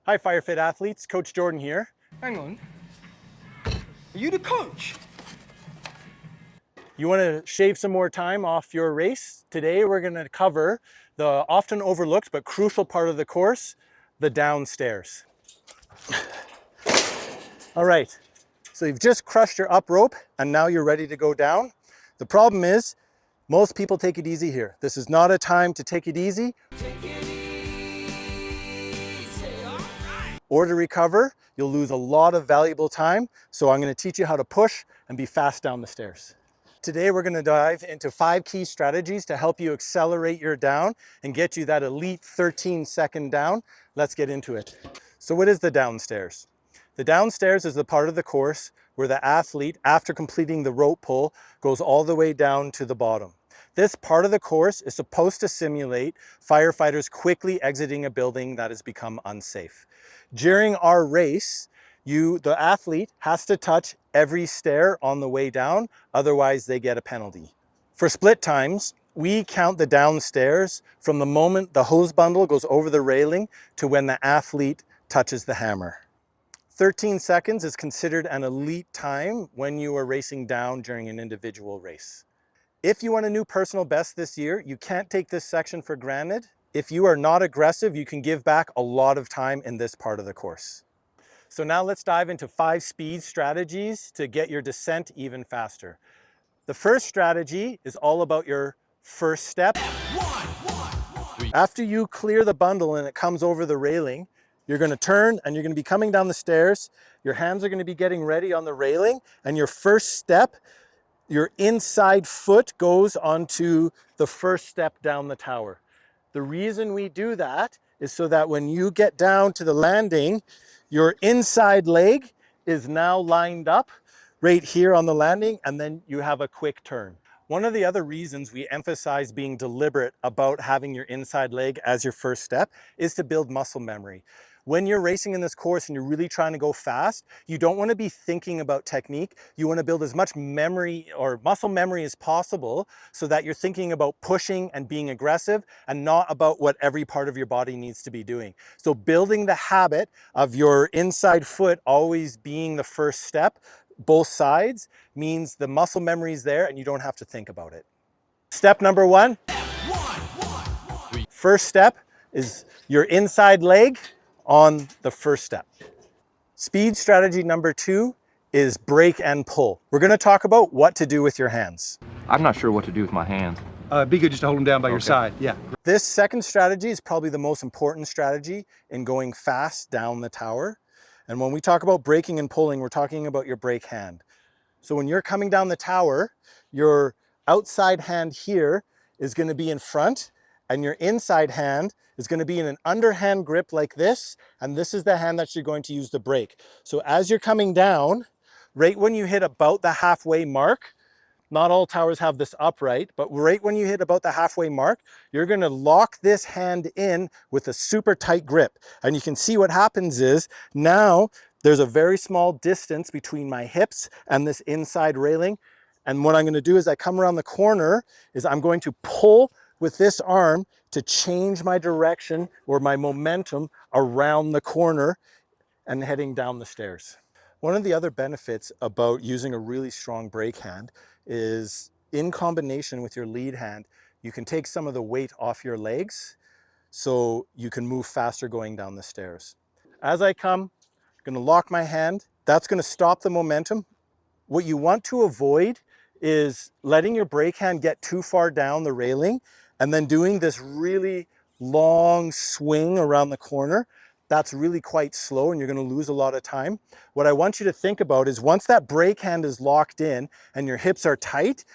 Hi FireFit athletes, Coach Jordan here. Hang on. Are you the coach? You want to shave some more time off your race? Today we're going to cover the often overlooked but crucial part of the course, the downstairs. All right, so you've just crushed your up rope and now you're ready to go down. The problem is most people take it easy here. This is not a time to take it easy. Or to recover. You'll lose a lot of valuable time. So I'm going to teach you how to push and be fast down the stairs. Today we're going to dive into 5 key strategies to help you accelerate your down and get you that elite 13-second down. Let's get into it. So what is the downstairs? The downstairs is the part of the course where the athlete, after completing the rope pull, goes all the way down to the bottom. This part of the course is supposed to simulate firefighters quickly exiting a building that has become unsafe. During our race, the athlete has to touch every stair on the way down, otherwise they get a penalty. For split times, we count the downstairs from the moment the hose bundle goes over the railing to when the athlete touches the hammer. 13 seconds is considered an elite time when you are racing down during an individual race. If you want a new personal best this year, you can't take this section for granted. If you are not aggressive, you can give back a lot of time in this part of the course. So now let's dive into 5 speed strategies to get your descent even faster. The first strategy is all about your first step. After you clear the bundle and it comes over the railing, you're going to turn and you're going to be coming down the stairs. Your hands are going to be getting ready on the railing, and your first step, your inside foot goes onto the first step down the tower. The reason we do that is so that when you get down to the landing, your inside leg is now lined up right here on the landing, and then you have a quick turn. One of the other reasons we emphasize being deliberate about having your inside leg as your first step is to build muscle memory. When you're racing in this course and you're really trying to go fast, you don't want to be thinking about technique. You want to build as much memory or muscle memory as possible so that you're thinking about pushing and being aggressive and not about what every part of your body needs to be doing. So building the habit of your inside foot always being the first step, both sides, means the muscle memory is there and you don't have to think about it. Step number 1. First step is your inside leg on the first step. Speed strategy number 2 is break and pull. We're going to talk about what to do with your hands. I'm not sure what to do with my hands. It'd be good just to hold them down by your side. Yeah. This second strategy is probably the most important strategy in going fast down the tower. And when we talk about breaking and pulling, we're talking about your break hand. So when you're coming down the tower, your outside hand here is going to be in front, and your inside hand is going to be in an underhand grip like this, and this is the hand that you're going to use to brake. So as you're coming down, right when you hit about the halfway mark, not all towers have this upright, but right when you hit about the halfway mark, you're going to lock this hand in with a super tight grip. And you can see what happens is now there's a very small distance between my hips and this inside railing. And what I'm going to do is I come around the corner is I'm going to pull with this arm to change my direction or my momentum around the corner and heading down the stairs. One of the other benefits about using a really strong brake hand is in combination with your lead hand, you can take some of the weight off your legs so you can move faster going down the stairs. As I come, I'm going to lock my hand. That's going to stop the momentum. What you want to avoid is letting your brake hand get too far down the railing and then doing this really long swing around the corner. That's really quite slow and you're going to lose a lot of time. What I want you to think about is once that brake hand is locked in and your hips are tight,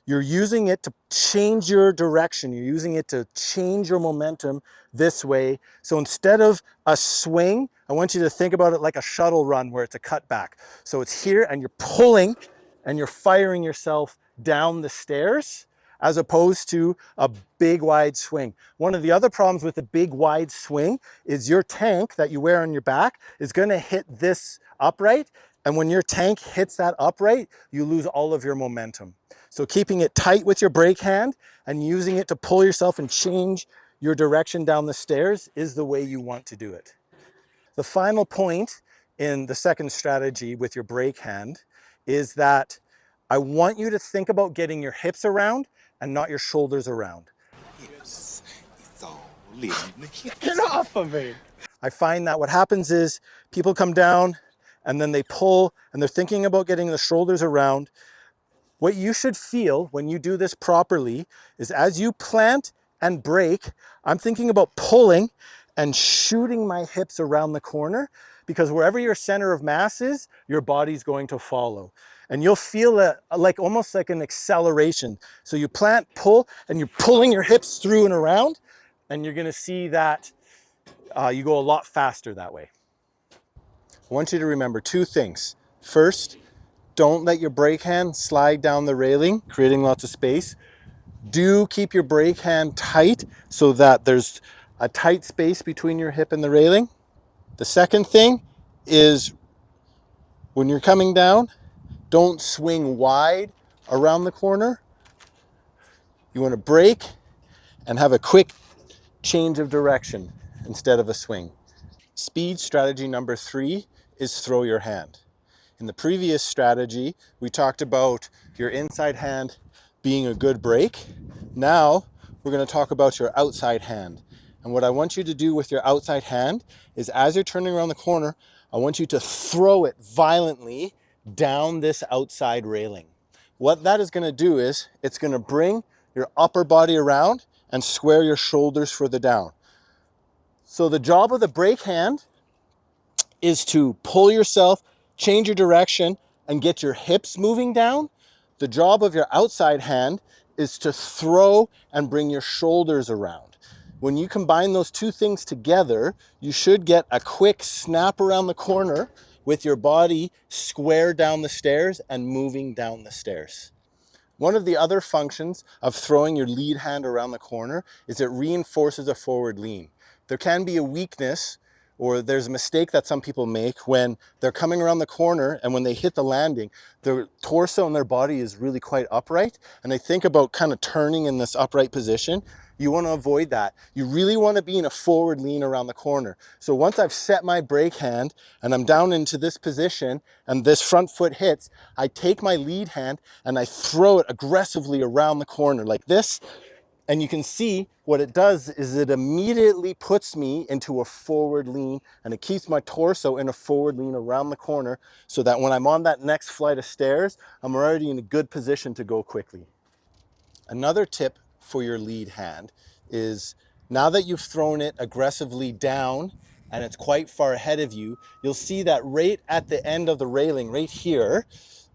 you're using it to change your direction. You're using it to change your momentum this way. So instead of a swing, I want you to think about it like a shuttle run where it's a cutback. So it's here and you're pulling and you're firing yourself down the stairs as opposed to a big wide swing. One of the other problems with a big wide swing is your tank that you wear on your back is going to hit this upright. And when your tank hits that upright, you lose all of your momentum. So keeping it tight with your brake hand and using it to pull yourself and change your direction down the stairs is the way you want to do it. The final point in the second strategy with your brake hand is that I want you to think about getting your hips around and not your shoulders around. Hips. It's all in the hips. Get off of me. I find that what happens is people come down and then they pull and they're thinking about getting the shoulders around. What you should feel when you do this properly is as you plant and brake, I'm thinking about pulling and shooting my hips around the corner, because wherever your center of mass is, your body's going to follow. And you'll feel almost like an acceleration. So you plant, pull, and you're pulling your hips through and around, and you're gonna see that you go a lot faster that way. I want you to remember two things. First, don't let your brake hand slide down the railing, creating lots of space. Do keep your brake hand tight so that there's a tight space between your hip and the railing. The second thing is when you're coming down, don't swing wide around the corner. You want to brake and have a quick change of direction instead of a swing. Speed strategy number 3 is throw your hand. In the previous strategy, we talked about your inside hand being a good brake. Now, we're going to talk about your outside hand. And what I want you to do with your outside hand is as you're turning around the corner, I want you to throw it violently down this outside railing. What that is going to do is it's going to bring your upper body around and square your shoulders further down. So the job of the brake hand is to pull yourself, change your direction, and get your hips moving down. The job of your outside hand is to throw and bring your shoulders around. When you combine those two things together, you should get a quick snap around the corner with your body square down the stairs and moving down the stairs. One of the other functions of throwing your lead hand around the corner is it reinforces a forward lean. There can be a weakness, or there's a mistake that some people make when they're coming around the corner and when they hit the landing, their torso and their body is really quite upright, and they think about kind of turning in this upright position. You want to avoid that. You really want to be in a forward lean around the corner. So once I've set my brake hand and I'm down into this position and this front foot hits, I take my lead hand and I throw it aggressively around the corner like this. And you can see what it does is it immediately puts me into a forward lean, and it keeps my torso in a forward lean around the corner so that when I'm on that next flight of stairs, I'm already in a good position to go quickly. Another tip for your lead hand is now that you've thrown it aggressively down and it's quite far ahead of you, you'll see that right at the end of the railing, right here,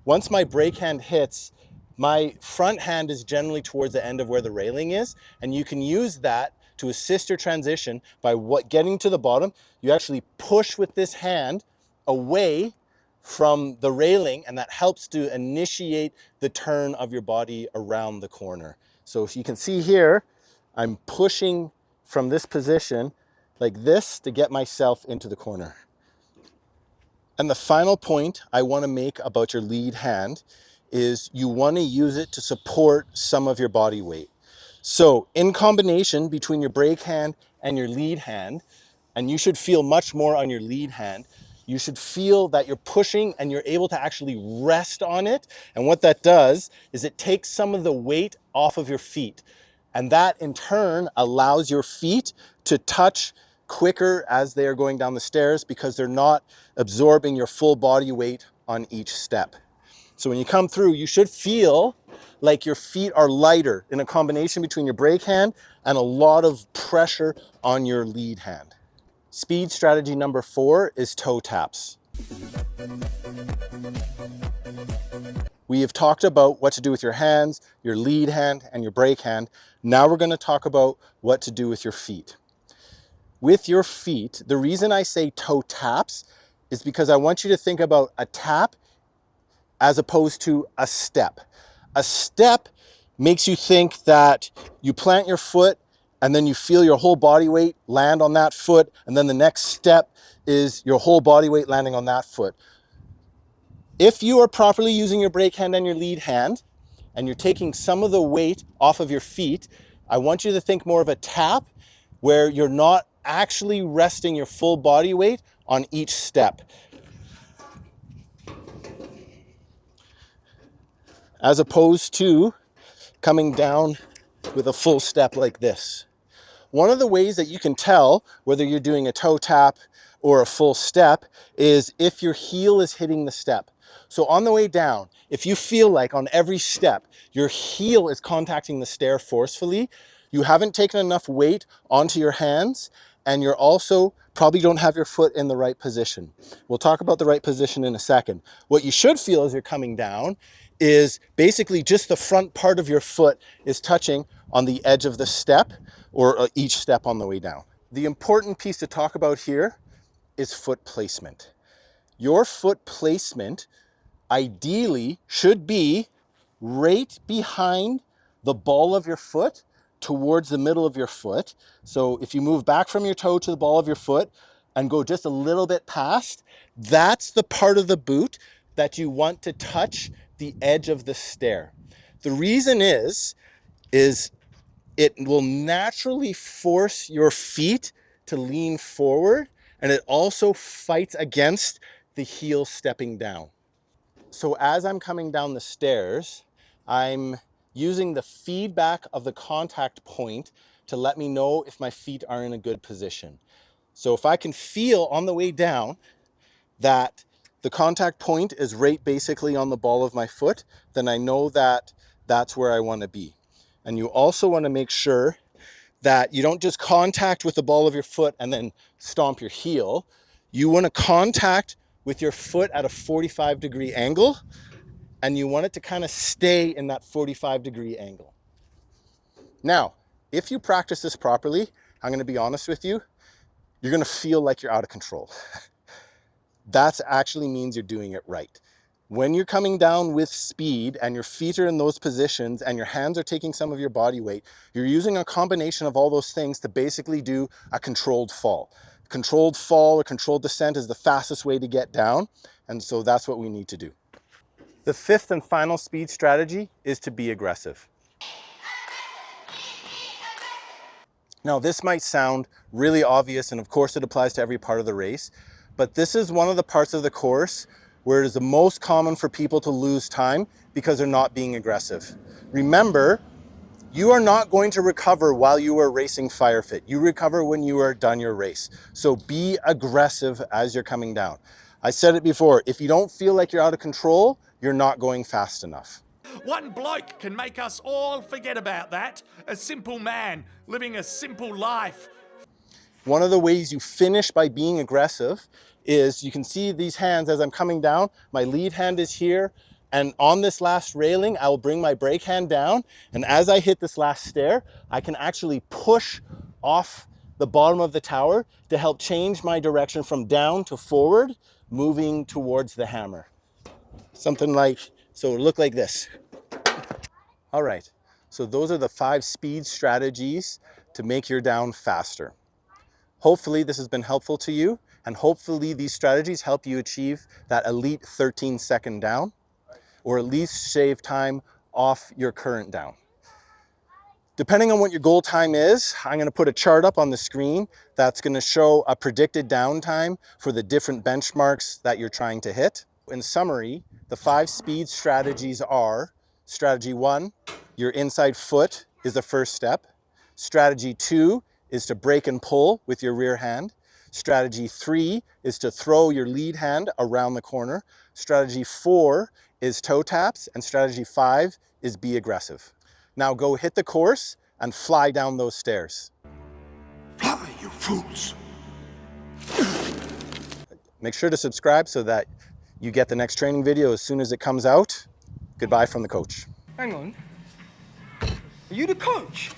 once my brake hand hits, my front hand is generally towards the end of where the railing is, and you can use that to assist your transition by getting to the bottom. You actually push with this hand away from the railing, and that helps to initiate the turn of your body around the corner. So if you can see here, I'm pushing from this position like this to get myself into the corner. And the final point I want to make about your lead hand is you want to use it to support some of your body weight. So in combination between your brake hand and your lead hand, and you should feel much more on your lead hand, you should feel that you're pushing and you're able to actually rest on it. And what that does is it takes some of the weight off of your feet. And that in turn allows your feet to touch quicker as they are going down the stairs because they're not absorbing your full body weight on each step. So when you come through, you should feel like your feet are lighter in a combination between your brake hand and a lot of pressure on your lead hand. Speed strategy number 4 is toe taps. We have talked about what to do with your hands, your lead hand, and your brake hand. Now we're going to talk about what to do with your feet. With your feet, the reason I say toe taps is because I want you to think about a tap as opposed to a step. A step makes you think that you plant your foot and then you feel your whole body weight land on that foot, and then the next step is your whole body weight landing on that foot. If you are properly using your brake hand and your lead hand, and you're taking some of the weight off of your feet, I want you to think more of a tap where you're not actually resting your full body weight on each step, as opposed to coming down with a full step like this. One of the ways that you can tell whether you're doing a toe tap or a full step is if your heel is hitting the step. So on the way down, if you feel like on every step, your heel is contacting the stair forcefully, you haven't taken enough weight onto your hands, and you're also probably don't have your foot in the right position. We'll talk about the right position in a second. What you should feel as you're coming down is basically just the front part of your foot is touching on the edge of the step, or each step on the way down. The important piece to talk about here is foot placement. Your foot placement ideally should be right behind the ball of your foot towards the middle of your foot. So if you move back from your toe to the ball of your foot and go just a little bit past, that's the part of the boot that you want to touch the edge of the stair. The reason is it will naturally force your feet to lean forward, and it also fights against the heel stepping down. So as I'm coming down the stairs, I'm using the feedback of the contact point to let me know if my feet are in a good position. So if I can feel on the way down that the contact point is right basically on the ball of my foot, then I know that that's where I want to be. And you also want to make sure that you don't just contact with the ball of your foot and then stomp your heel. You want to contact with your foot at a 45-degree angle, and you want it to kind of stay in that 45-degree angle. Now, if you practice this properly, I'm going to be honest with you, you're going to feel like you're out of control. That actually means you're doing it right. When you're coming down with speed and your feet are in those positions and your hands are taking some of your body weight, you're using a combination of all those things to basically do a controlled fall. Controlled fall or controlled descent is the fastest way to get down, and so that's what we need to do. The fifth and final speed strategy is to be aggressive. Now, this might sound really obvious, and of course it applies to every part of the race, but this is one of the parts of the course where it is the most common for people to lose time because they're not being aggressive. Remember, you are not going to recover while you are racing FireFit. You recover when you are done your race. So be aggressive as you're coming down. I said it before, if you don't feel like you're out of control, you're not going fast enough. One bloke can make us all forget about that. A simple man living a simple life. One of the ways you finish by being aggressive is you can see these hands as I'm coming down. My lead hand is here, and on this last railing, I will bring my brake hand down. And as I hit this last stair, I can actually push off the bottom of the tower to help change my direction from down to forward, moving towards the hammer. Something like, so it'll look like this. All right, so those are the 5 speed strategies to make your down faster. Hopefully this has been helpful to you, and hopefully these strategies help you achieve that elite 13-second down, or at least shave time off your current down. Depending on what your goal time is, I'm going to put a chart up on the screen that's going to show a predicted downtime for the different benchmarks that you're trying to hit. In summary, the 5 speed strategies are: strategy 1, your inside foot is the first step. Strategy 2 is to brake and pull with your rear hand. Strategy 3 is to throw your lead hand around the corner. Strategy 4 is toe taps, and strategy 5 is be aggressive. Now go hit the course and fly down those stairs. Fly, you fools! Make sure to subscribe so that you get the next training video as soon as it comes out. Goodbye from the coach. Hang on. Are you the coach?